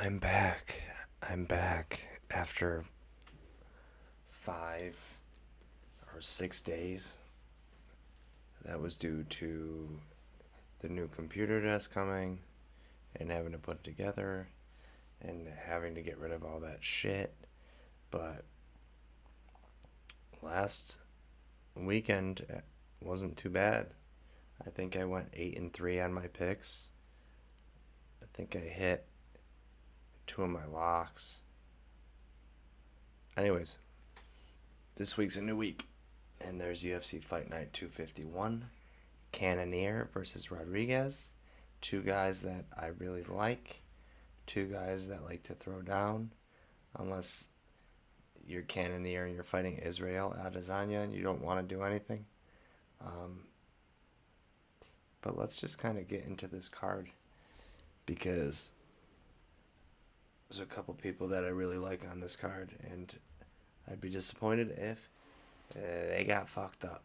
I'm back. I'm back after 5 or 6 days. That was due to the new computer that's coming and having to put it together and having to get rid of all that shit. But last weekend wasn't too bad. I think I went 8-3 on my picks. I think I hit two of my locks. Anyways, this week's a new week, and there's UFC Fight Night 251, Cannonier versus Rodrigues. Two guys that I really like. Two guys that like to throw down. Unless you're Cannonier and you're fighting Israel Adesanya and you don't want to do anything. Um, but let's just kind of get into this card because there's a couple people that I really like on this card, and I'd be disappointed if they got fucked up.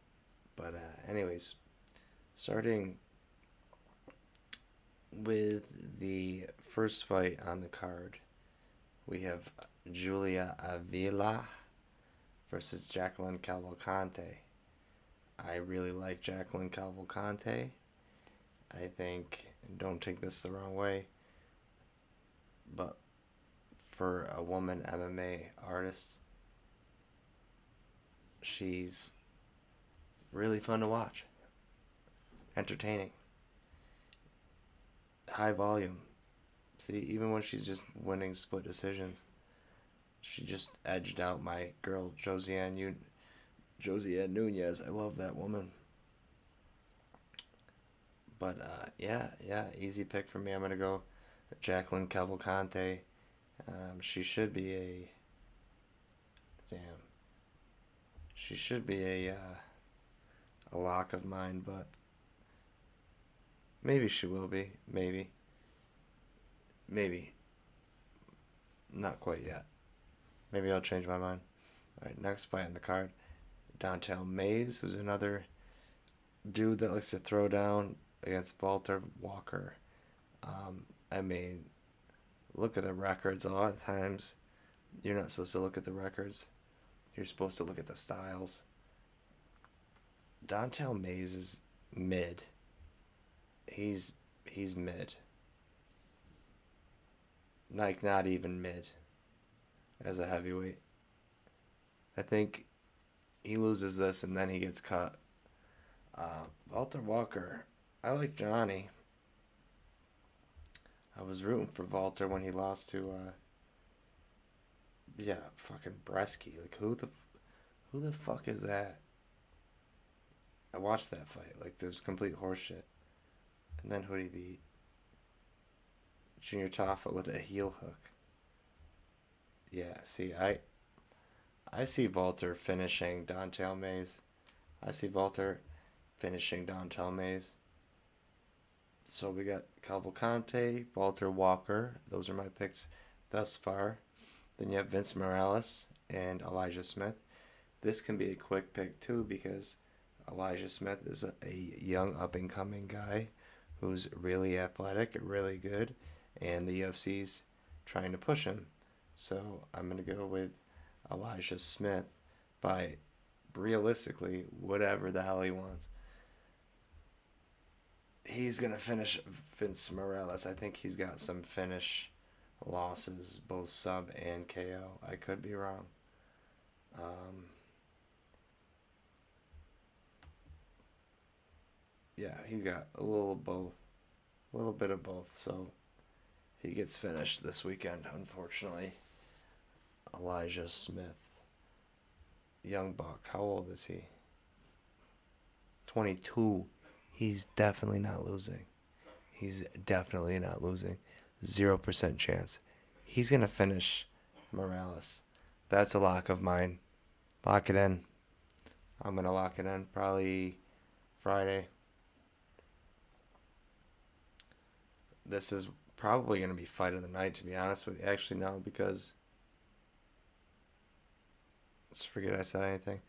But anyways, starting with the first fight on the card, we have Julia Avila versus Jacqueline Cavalcante. I really like Jacqueline Cavalcante. I think, and don't take this the wrong way, but for a woman MMA artist, she's really fun to watch. Entertaining. High volume. See, even when she's just winning split decisions, she just edged out my girl Josiane Nunez. I love that woman. But yeah, easy pick for me. I'm gonna go Jacqueline Cavalcante. She should be a damn. She should be a lock of mine, but maybe she will be. Maybe not quite yet. Maybe I'll change my mind. All right, next fight on the card, Dontel Mays, who's another dude that likes to throw down against Walter Walker. I mean, look at the records. A lot of times, you're not supposed to look at the records. You're supposed to look at the styles. Dontel Mays is mid. He's mid. Like not even mid as a heavyweight. I think he loses this and then he gets cut. Walter Walker, I like Johnny. I was rooting for Walter when he lost to fucking Bresky. Like who the fuck is that? I watched that fight. Like there was complete horseshit. And then who'd he beat? Junior Taffa with a heel hook. Yeah, see, I see Walter finishing Dontel Mays. I see Walter finishing Dontel Mays. So we got Cavalcante, Walter Walker. Those are my picks thus far. Then you have Vince Morales and Elijah Smith. This can be a quick pick too because Elijah Smith is a young up and coming guy who's really athletic, really good, and the UFC's trying to push him. So I'm going to go with Elijah Smith by realistically whatever the hell he wants. He's going to finish Vince Morales. I think he's got some finish losses, both sub and KO. I could be wrong. Um, yeah, he's got a little both, a little bit of both. So he gets finished this weekend, unfortunately. Elijah Smith, young buck. How old is he? 22. He's definitely not losing. He's definitely not losing. 0% chance. He's gonna finish Morales. That's a lock of mine. Lock it in. I'm gonna lock it in probably Friday. This is probably gonna be fight of the night, to be honest with you. Actually, no, because let's forget I said anything.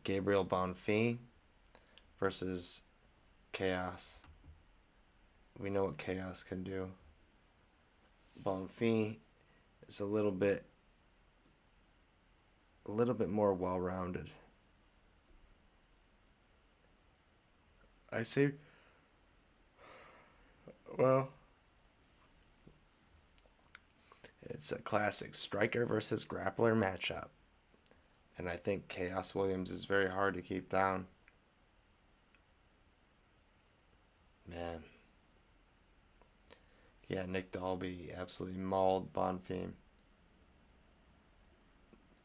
Gabriel Bonfim versus Chaos. We know what Chaos can do. Bonfim is a little bit more well-rounded. I say, well, it's a classic striker versus grappler matchup. And I think Chaos Williams is very hard to keep down. Man. Yeah, Nick Dalby absolutely mauled Bonfim.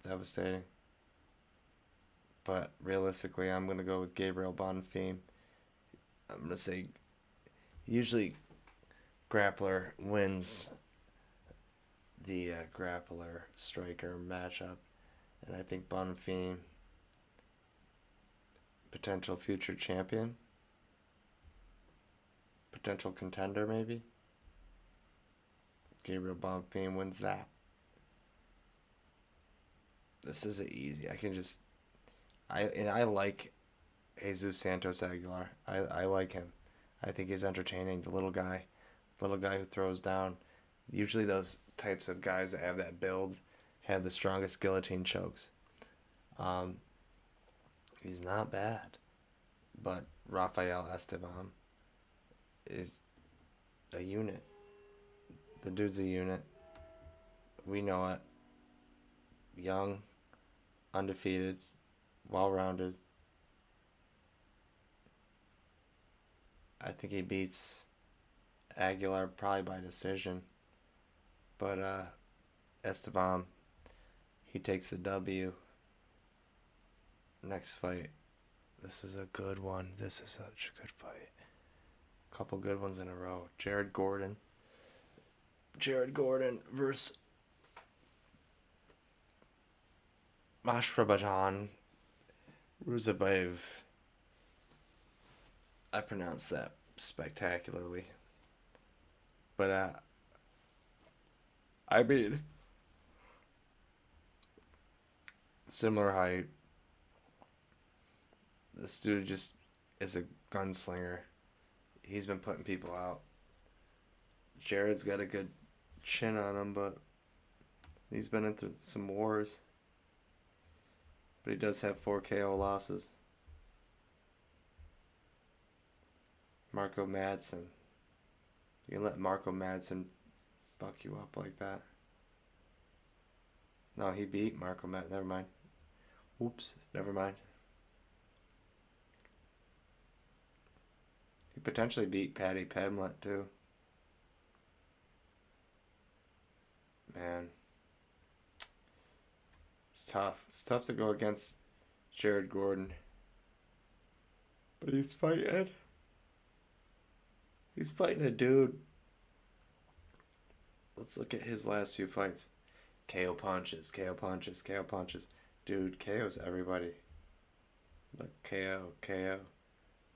Devastating. But realistically, I'm going to go with Gabriel Bonfim. I'm going to say usually grappler wins the grappler striker matchup. And I think Bonfim, potential future champion, potential contender maybe. Gabriel Bonfim wins that. This is easy. I like Jesus Santos Aguilar. I like him. I think he's entertaining. The little guy who throws down. Usually those types of guys that have that build have the strongest guillotine chokes. Um, he's not bad, but Rafael Esteban is a unit. The dude's a unit. We know it. Young, undefeated, well-rounded. I think he beats Aguilar probably by decision, but Esteban, he takes the W. Next fight. This is a good one. This is such a good fight. Couple good ones in a row. Jared Gordon versus Mashrabajan Ruzabayev. I pronounced that spectacularly. But, I mean, similar height. This dude just is a gunslinger. He's been putting people out. Jared's got a good chin on him, but he's been into some wars. But he does have 4 KO losses. Marco Madsen. You can let Marco Madsen fuck you up like that. No, he beat Marco Madsen. Never mind. Oops, never mind. He potentially beat Paddy Pimblett too. Man. It's tough. It's tough to go against Jared Gordon. But he's fighting. He's fighting a dude. Let's look at his last few fights. KO punches, KO punches, KO punches. Dude, KO's everybody. Look, KO, KO,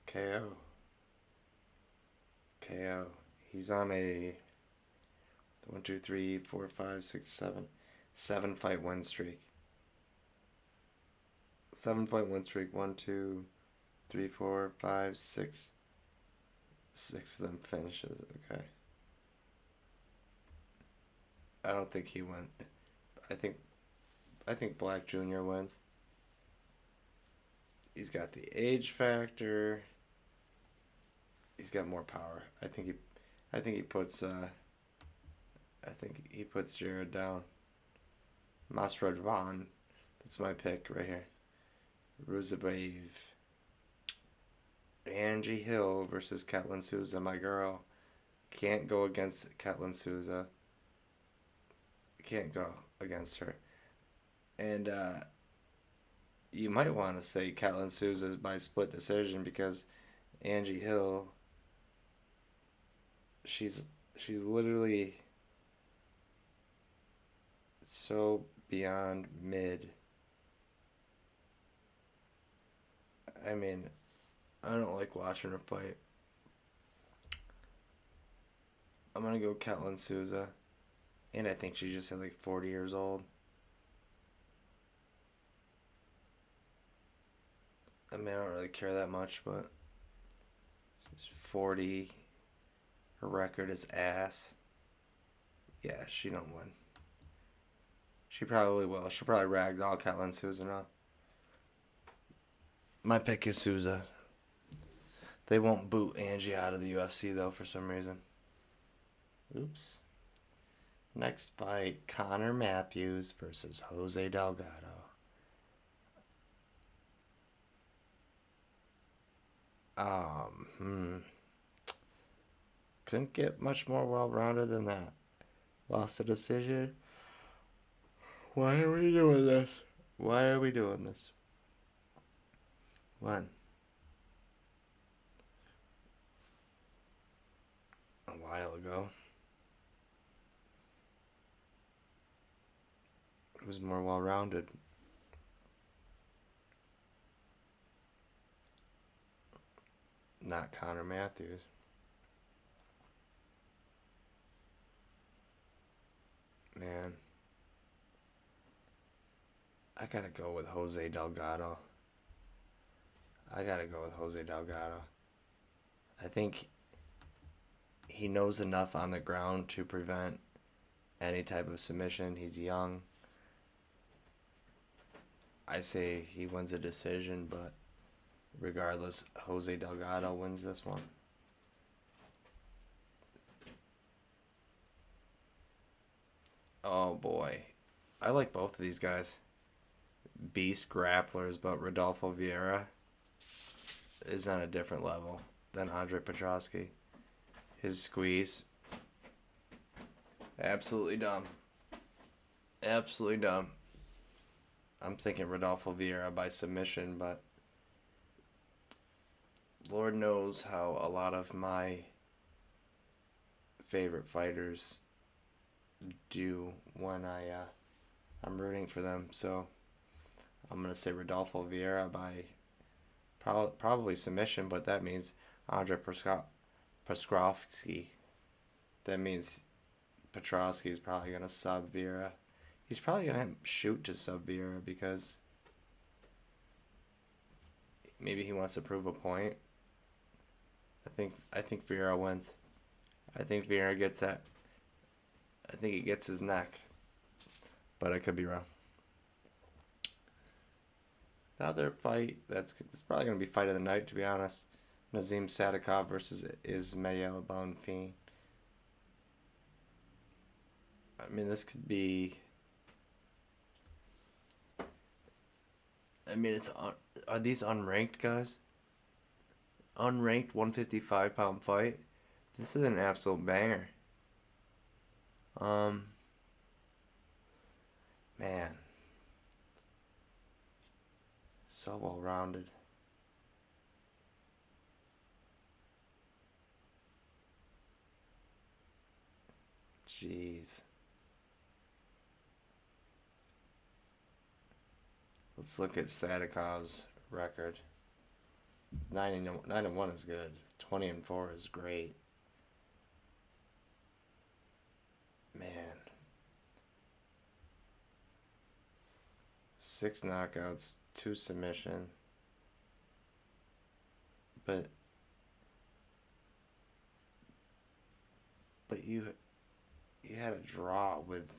KO, KO. He's on a 1, 2, 3, 4, 5, 6, 7 fight win streak. 7-fight win streak. 1, 2, 3, 4, 5, 6. 6 of them finishes. Okay. I don't think he went. I think Black Jr. wins. He's got the age factor. He's got more power. I think he puts Jared down. Masradvan. That's my pick right here. Ruzabayev. Angie Hill versus Ketlin Souza, my girl. Can't go against Ketlin Souza. Can't go against her. And you might want to say Ketlin Souza is by split decision because Angie Hill, she's literally so beyond mid. I mean, I don't like watching her fight. I'm gonna go Ketlin Souza. And I think she's just like 40 years old. I mean, I don't really care that much, but she's 40. Her record is ass. Yeah, she don't win. She probably will. She'll probably ragdoll Ketlen Souza now. My pick is Souza. They won't boot Angie out of the UFC though for some reason. Oops. Next fight, Connor Matthews versus Jose Delgado. Um, Couldn't get much more well-rounded than that. Lost a decision. Why are we doing this? Why are we doing this? When? A while ago. It was more well-rounded. Not Connor Matthews. Man. I gotta go with Jose Delgado. I think he knows enough on the ground to prevent any type of submission. He's young. I say he wins a decision, but regardless, Jose Delgado wins this one. Oh boy. I like both of these guys. Beast grapplers, but Rodolfo Vieira is on a different level than Andre Petroski. His squeeze. Absolutely dumb. Absolutely dumb. I'm thinking Rodolfo Vieira by submission, but Lord knows how a lot of my favorite fighters do when I'm rooting for them. So I'm gonna say Rodolfo Vieira by probably submission, but that means Andre Petroski. That means Petroski is probably gonna sub Vieira. He's probably gonna shoot to sub Vieira because maybe he wants to prove a point. I think Vieira wins. I think Vieira gets that. I think he gets his neck, but I could be wrong. Another fight it's probably gonna be fight of the night, to be honest. Nazim Sadikov versus Ismail Bonfim. I mean, this could be. I mean, are these unranked guys? Unranked 155-pound fight. This is an absolute banger. Man, so well rounded. Jeez. Let's look at Sadikov's record. 9-1 is good. 20-4 is great. Man. 6 knockouts, 2 submission. But you had a draw with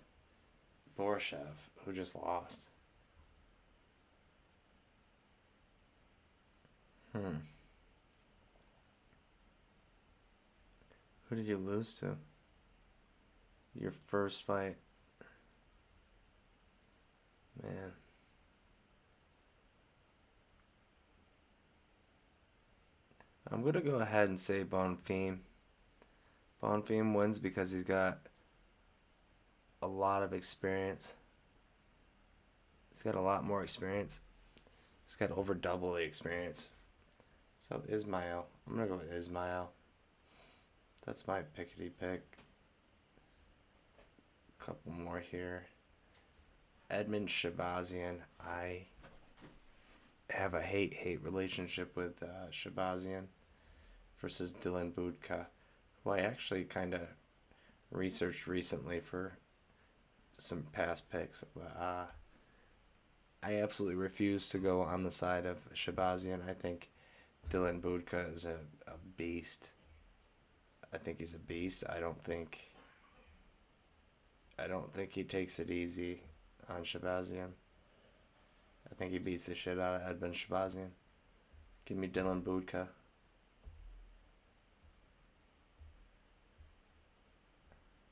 Borshev, who just lost. Who did you lose to? Your first fight. Man. I'm going to go ahead and say Bonfim. Bonfim wins because he's got a lot of experience. He's got a lot more experience. He's got over double the experience. So Ismail. I'm going to go with Ismail. That's my pickety pick. Couple more here. Edmund Shabazian. I have a hate relationship with Shabazian versus Dylan Budka, who I actually kind of researched recently for some past picks. But I absolutely refuse to go on the side of Shabazian. I think Dylan Budka is a beast. I think he's a beast. I don't think I don't think he takes it easy on Shabazian. I think he beats the shit out of Edmund Shabazian. Give me Dylan Budka.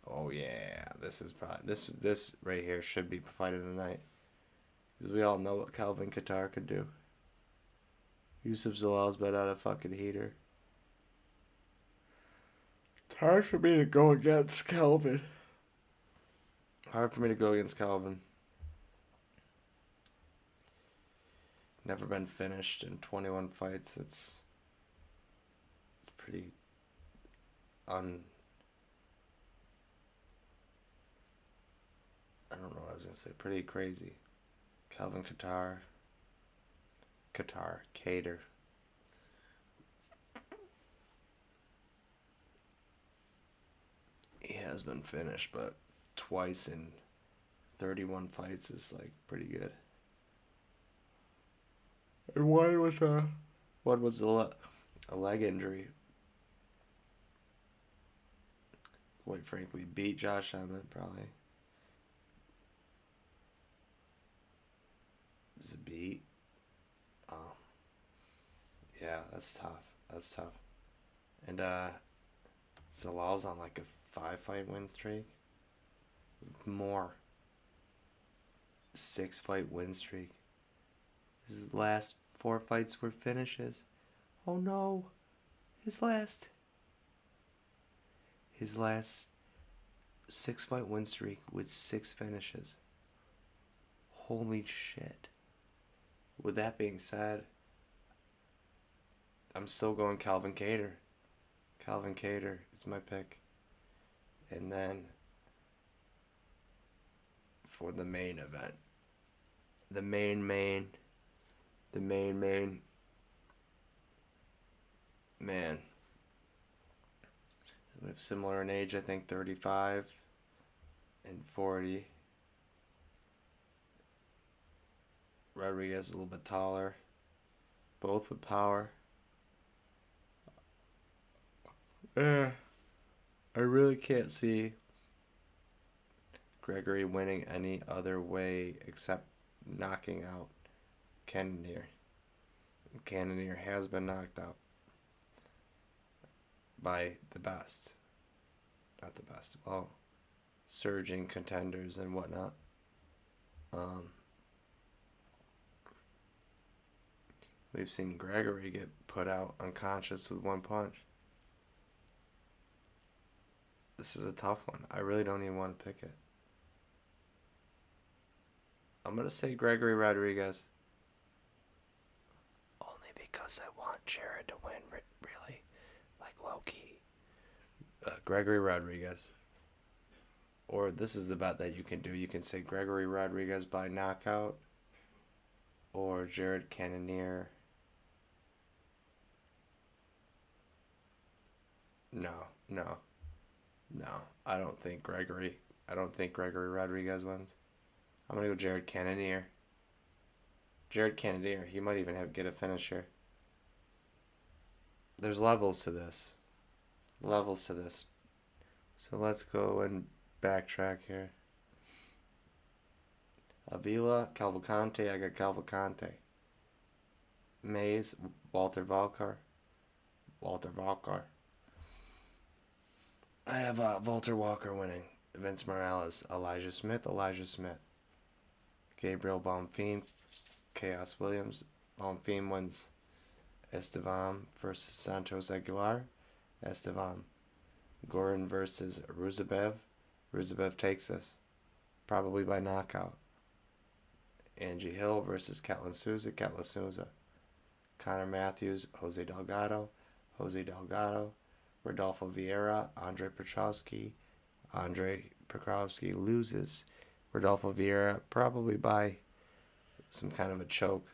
Oh yeah, this is probably this right here should be fight of the night because we all know what Calvin Kattar could do. Yusuf Zalal's been on a fucking heater. It's hard for me to go against Calvin. Hard for me to go against Calvin. Never been finished in 21 fights. It's pretty I don't know what I was gonna say. Pretty crazy. Calvin Kattar. He has been finished, but twice in 31 fights is like pretty good. And one was a leg injury. Quite frankly, beat Josh Emmett probably. Is it beat? Oh, yeah, that's tough. That's tough. And Zalal's on like a 5-fight win streak. More. 6-fight win streak. His last 4 fights were finishes. Oh no. His last 6-fight win streak with 6 finishes. Holy shit. With that being said, I'm still going Calvin Kattar. Calvin Kattar is my pick. And then for the main event, the main man, we have similar in age, I think 35 and 40. Rodrigues is a little bit taller, both with power. I really can't see Gregory winning any other way except knocking out Cannonier. Cannonier has been knocked out by the best. Not the best. Well, surging contenders and whatnot. We've seen Gregory get put out unconscious with one punch. This is a tough one. I really don't even want to pick it. I'm going to say Gregory Rodrigues. Only because I want Jared to win, really. Like low-key. Gregory Rodrigues. Or this is the bet that you can do. You can say Gregory Rodrigues by knockout. Or Jared Cannonier. No. I don't think Gregory Rodrigues wins. I'm gonna go Jared Cannonier. Jared Cannonier, he might even get a finisher. There's levels to this. So let's go and backtrack here. Avila, Cavalcante, I got Cavalcante. Mays, Walter Valkar. I have Walter Walker winning. Vince Morales, Elijah Smith. Gabriel Bonfim, Chaos Williams. Bonfim wins. Estevam versus Santos Aguilar. Estevam. Gorin versus Ruzabev. Ruzabev takes this. Probably by knockout. Angie Hill versus Catlin Souza. Connor Matthews, Jose Delgado. Rodolfo Vieira, Andre Petrowski loses. Rodolfo Vieira probably by some kind of a choke.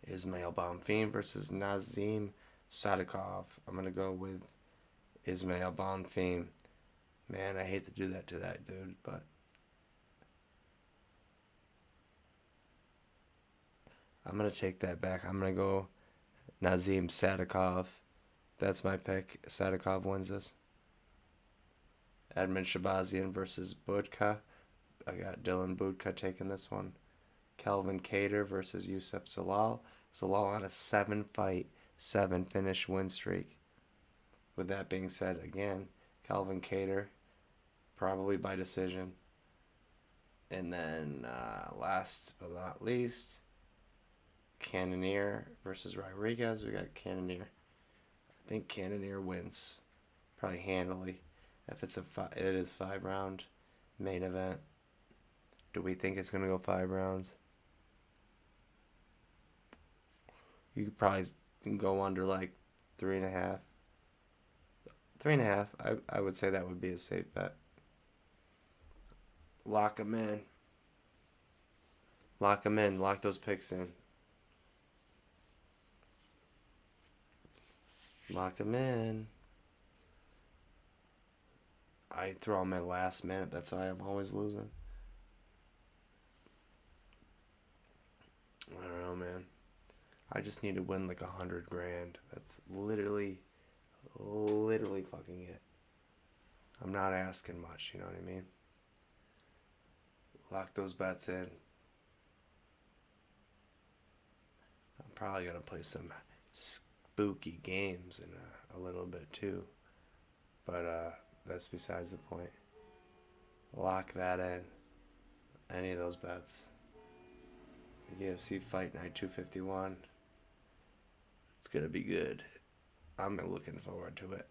Ismail Bonfim versus Nazim Sadikov. I'm going to go with Ismail Bonfim. Man, I hate to do that to that dude, but I'm going to take that back. I'm going to go Nazim Sadikov. That's my pick. Sadikov wins this. Edmund Shabazian versus Budka. I got Dylan Budka taking this one. Calvin Kattar versus Yusuf Zalal. Zalal on a 7-fight, 7-finish win streak. With that being said, again, Calvin Kattar, probably by decision. And then last but not least, Cannonier versus Rodrigues. We got Cannonier. I think Cannonier wins probably handily. If it is 5-round main event. Do we think it's gonna go 5 rounds? You could probably go under like 3.5. 3.5. I would say that would be a safe bet. Lock them in. Lock them in. Lock those picks in. Lock them in. I throw on my last minute. That's why I'm always losing. I don't know, man. I just need to win like 100 grand. That's literally fucking it. I'm not asking much, you know what I mean? Lock those bets in. I'm probably gonna play some spooky games in a little bit too. But that's besides the point. Lock that in. Any of those bets. UFC Fight Night 251. It's gonna be good. I'm looking forward to it.